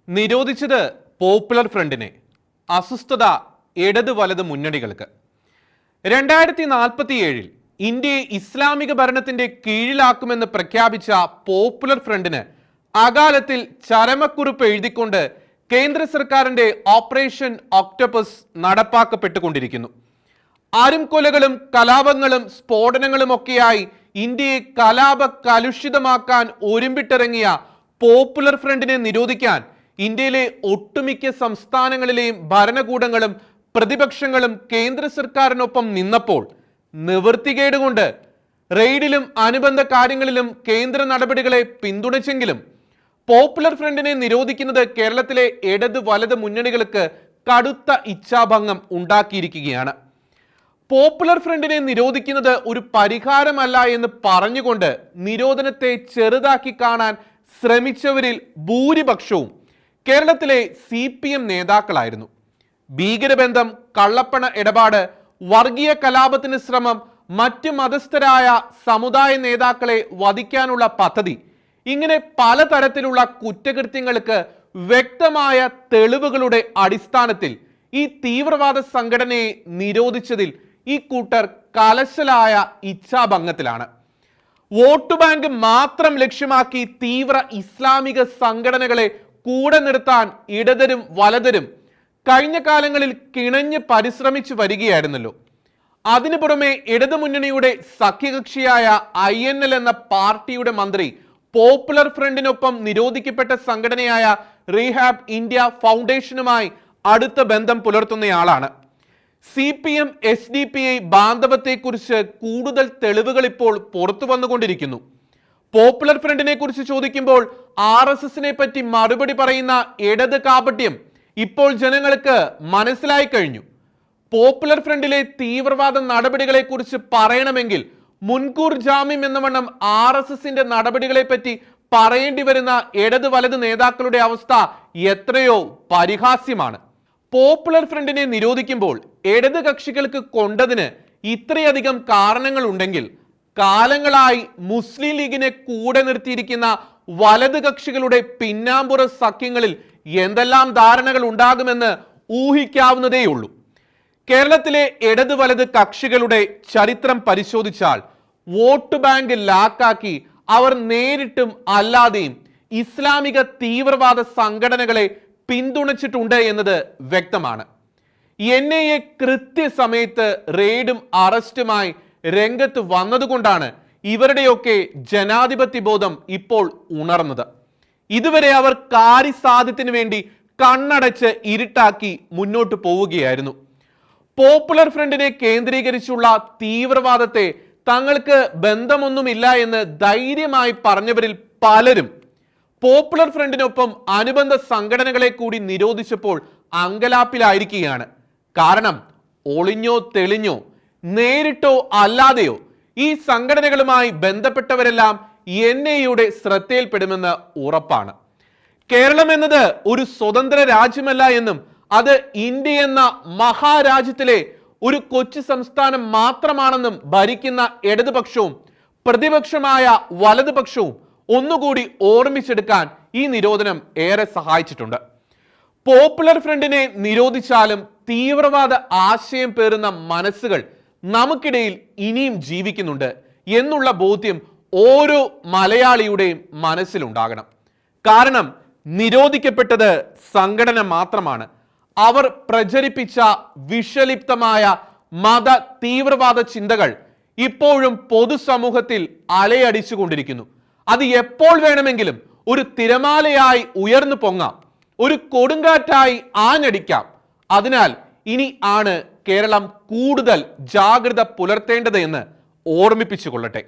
നിരോധിച്ചത് പോപ്പുലർ ഫ്രണ്ടിനെ, അസ്വസ്ഥത ഇടത് വലത് മുന്നണികൾക്ക്. 2047 ഇന്ത്യയെ ഇസ്ലാമിക ഭരണത്തിന്റെ കീഴിലാക്കുമെന്ന് പ്രഖ്യാപിച്ച പോപ്പുലർ ഫ്രണ്ടിന് അകാലത്തിൽ ചരമക്കുറിപ്പ് എഴുതിക്കൊണ്ട് കേന്ദ്ര സർക്കാരിന്റെ ഓപ്പറേഷൻ ഒക്ടോപസ് നടപ്പാക്കപ്പെട്ടുകൊണ്ടിരിക്കുന്നു. അരുംകൊലകളും കലാപങ്ങളും സ്ഫോടനങ്ങളും ഒക്കെയായി ഇന്ത്യയെ കലാപ കലുഷിതമാക്കാൻ ഒരുമ്പിട്ടിറങ്ങിയ പോപ്പുലർ ഫ്രണ്ടിനെ നിരോധിക്കാൻ ഇന്ത്യയിലെ ഒട്ടുമിക്ക സംസ്ഥാനങ്ങളിലെയും ഭരണകൂടങ്ങളും പ്രതിപക്ഷങ്ങളും കേന്ദ്ര സർക്കാരിനൊപ്പം നിന്നപ്പോൾ നിവൃത്തികേട് കൊണ്ട് റെയ്ഡിലും അനുബന്ധ കാര്യങ്ങളിലും കേന്ദ്ര നടപടികളെ പിന്തുണച്ചെങ്കിലും പോപ്പുലർ ഫ്രണ്ടിനെ നിരോധിക്കുന്നത് കേരളത്തിലെ ഇടത് വലത് മുന്നണികൾക്ക് കടുത്ത ഇച്ഛാഭംഗം ഉണ്ടാക്കിയിരിക്കുകയാണ്. പോപ്പുലർ ഫ്രണ്ടിനെ നിരോധിക്കുന്നത് ഒരു പരിഹാരമല്ല എന്ന് പറഞ്ഞുകൊണ്ട് നിരോധനത്തെ ചെറുതാക്കി കാണാൻ ശ്രമിച്ചവരിൽ ഭൂരിപക്ഷവും കേരളത്തിലെ CPM നേതാക്കളായിരുന്നു. ഭീകരബന്ധം, കള്ളപ്പണ ഇടപാട്, വർഗീയ കലാപത്തിന് ശ്രമം, മറ്റ് മതസ്ഥരായ സമുദായ നേതാക്കളെ വധിക്കാനുള്ള പദ്ധതി, ഇങ്ങനെ പലതരത്തിലുള്ള കുറ്റകൃത്യങ്ങൾക്ക് വ്യക്തമായ തെളിവുകളുടെ അടിസ്ഥാനത്തിൽ ഈ തീവ്രവാദ സംഘടനയെ നിരോധിച്ചതിൽ ഈ കൂട്ടർ കലശലായ ഇച്ഛാഭംഗത്തിലാണ്. വോട്ട് ബാങ്ക് മാത്രം ലക്ഷ്യമാക്കി തീവ്ര ഇസ്ലാമിക സംഘടനകളെ കൂടെ നിർത്താൻ ഇടതരും വലതരും കഴിഞ്ഞ കാലങ്ങളിൽ കിണഞ്ഞ് പരിശ്രമിച്ചു വരികയായിരുന്നല്ലോ. അതിനു പുറമെ ഇടതുമുന്നണിയുടെ സഖ്യകക്ഷിയായ INL എന്ന പാർട്ടിയുടെ മന്ത്രി പോപ്പുലർ ഫ്രണ്ടിനൊപ്പം നിരോധിക്കപ്പെട്ട സംഘടനയായ റീഹാബ് ഇന്ത്യ ഫൗണ്ടേഷനുമായി അടുത്ത ബന്ധം പുലർത്തുന്നയാളാണ്. CPM SDPI ബാന്ധവത്തെക്കുറിച്ച് കൂടുതൽ തെളിവുകൾ ഇപ്പോൾ പുറത്തു വന്നുകൊണ്ടിരിക്കുന്നു. പോപ്പുലർ ഫ്രണ്ടിനെ കുറിച്ച് ചോദിക്കുമ്പോൾ RSSനെ പറ്റി മറുപടി പറയുന്ന ഇടത് കാപട്യം ഇപ്പോൾ ജനങ്ങൾക്ക് മനസ്സിലായി കഴിഞ്ഞു. പോപ്പുലർ ഫ്രണ്ടിലെ തീവ്രവാദ നടപടികളെ കുറിച്ച് പറയണമെങ്കിൽ മുൻകൂർ ജാമ്യം എന്ന വണ്ണം RSSന്റെ നടപടികളെ പറ്റി പറയേണ്ടി വരുന്ന ഇടത് വലത് നേതാക്കളുടെ അവസ്ഥ എത്രയോ പരിഹാസ്യമാണ്. പോപ്പുലർ ഫ്രണ്ടിനെ നിരോധിക്കുമ്പോൾ ഇടത് കക്ഷികൾക്ക് കൊണ്ടതിന് ഇത്രയധികം കാരണങ്ങൾ ഉണ്ടെങ്കിൽ കാലങ്ങളായി മുസ്ലിം ലീഗിനെ കൂടെ നിർത്തിയിരിക്കുന്ന വലത് കക്ഷികളുടെ പിന്നാമ്പുറ സഖ്യങ്ങളിൽ എന്തെല്ലാം ധാരണകൾ ഉണ്ടാകുമെന്ന് ഊഹിക്കാവുന്നതേയുള്ളൂ. കേരളത്തിലെ ഇടത് വലത് കക്ഷികളുടെ ചരിത്രം പരിശോധിച്ചാൽ വോട്ട് ബാങ്ക് ലാക്കാക്കി അവർ നേരിട്ടും അല്ലാതെയും ഇസ്ലാമിക തീവ്രവാദ സംഘടനകളെ പിന്തുണച്ചിട്ടുണ്ട് എന്നത് വ്യക്തമാണ്. NIA കൃത്യസമയത്ത് റെയ്ഡും അറസ്റ്റുമായി രംഗത്ത് വന്നതുകൊണ്ടാണ് ഇവരുടെയൊക്കെ ജനാധിപത്യ ബോധം ഇപ്പോൾ ഉണർന്നത്. ഇതുവരെ അവർ കാര്യസാധ്യത്തിന് വേണ്ടി കണ്ണടച്ച് ഇരുട്ടാക്കി മുന്നോട്ട് പോവുകയായിരുന്നു. പോപ്പുലർ ഫ്രണ്ടിനെ കേന്ദ്രീകരിച്ചുള്ള തീവ്രവാദത്തെ തങ്ങൾക്ക് ബന്ധമൊന്നുമില്ല എന്ന് ധൈര്യമായി പറഞ്ഞവരിൽ പലരും പോപ്പുലർ ഫ്രണ്ടിനൊപ്പം അനുബന്ധ സംഘടനകളെ കൂടി നിരോധിച്ചപ്പോൾ അങ്കലാപ്പിലായിരിക്കുകയാണ്. കാരണം ഒളിഞ്ഞോ തെളിഞ്ഞോ നേരിട്ടോ അല്ലാതെയോ ഈ സംഘടനകളുമായി ബന്ധപ്പെട്ടവരെല്ലാം NIAയുടെ ശ്രദ്ധയിൽപ്പെടുമെന്ന് ഉറപ്പാണ്. കേരളം എന്നത് ഒരു സ്വതന്ത്ര രാജ്യമല്ല എന്നും അത് ഇന്ത്യ എന്ന മഹാരാജ്യത്തിലെ ഒരു കൊച്ചു സംസ്ഥാനം മാത്രമാണെന്നും ഭരിക്കുന്ന ഇടതുപക്ഷവും പ്രതിപക്ഷമായ വലതുപക്ഷവും ഒന്നുകൂടി ഓർമ്മിച്ചെടുക്കാൻ ഈ നിരോധനം ഏറെ സഹായിച്ചിട്ടുണ്ട്. പോപ്പുലർ ഫ്രണ്ടിനെ നിരോധിച്ചാലും തീവ്രവാദ ആശയം പേറുന്ന മനസ്സുകൾ നമുക്കിടയിൽ ഇനിയും ജീവിക്കുന്നുണ്ട് എന്നുള്ള ബോധ്യം ഓരോ മലയാളിയുടെയും മനസ്സിലുണ്ടാകണം. കാരണം നിരോധിക്കപ്പെട്ടത് സംഘടന മാത്രമാണ്. അവർ പ്രചരിപ്പിച്ച വിഷലിപ്തമായ മത തീവ്രവാദ ചിന്തകൾ ഇപ്പോഴും പൊതുസമൂഹത്തിൽ അലയടിച്ചുകൊണ്ടിരിക്കുന്നു. അത് എപ്പോൾ വേണമെങ്കിലും ഒരു തിരമാലയായി ഉയർന്നു പൊങ്ങാം, ഒരു കൊടുങ്കാറ്റായി ആഞ്ഞടിക്കാം. അതിനാൽ ഇനി ആണ് കേരളം കൂടുതൽ ജാഗ്രത പുലർത്തേണ്ടത് എന്ന് ഓർമ്മിപ്പിച്ചു കൊള്ളട്ടെ.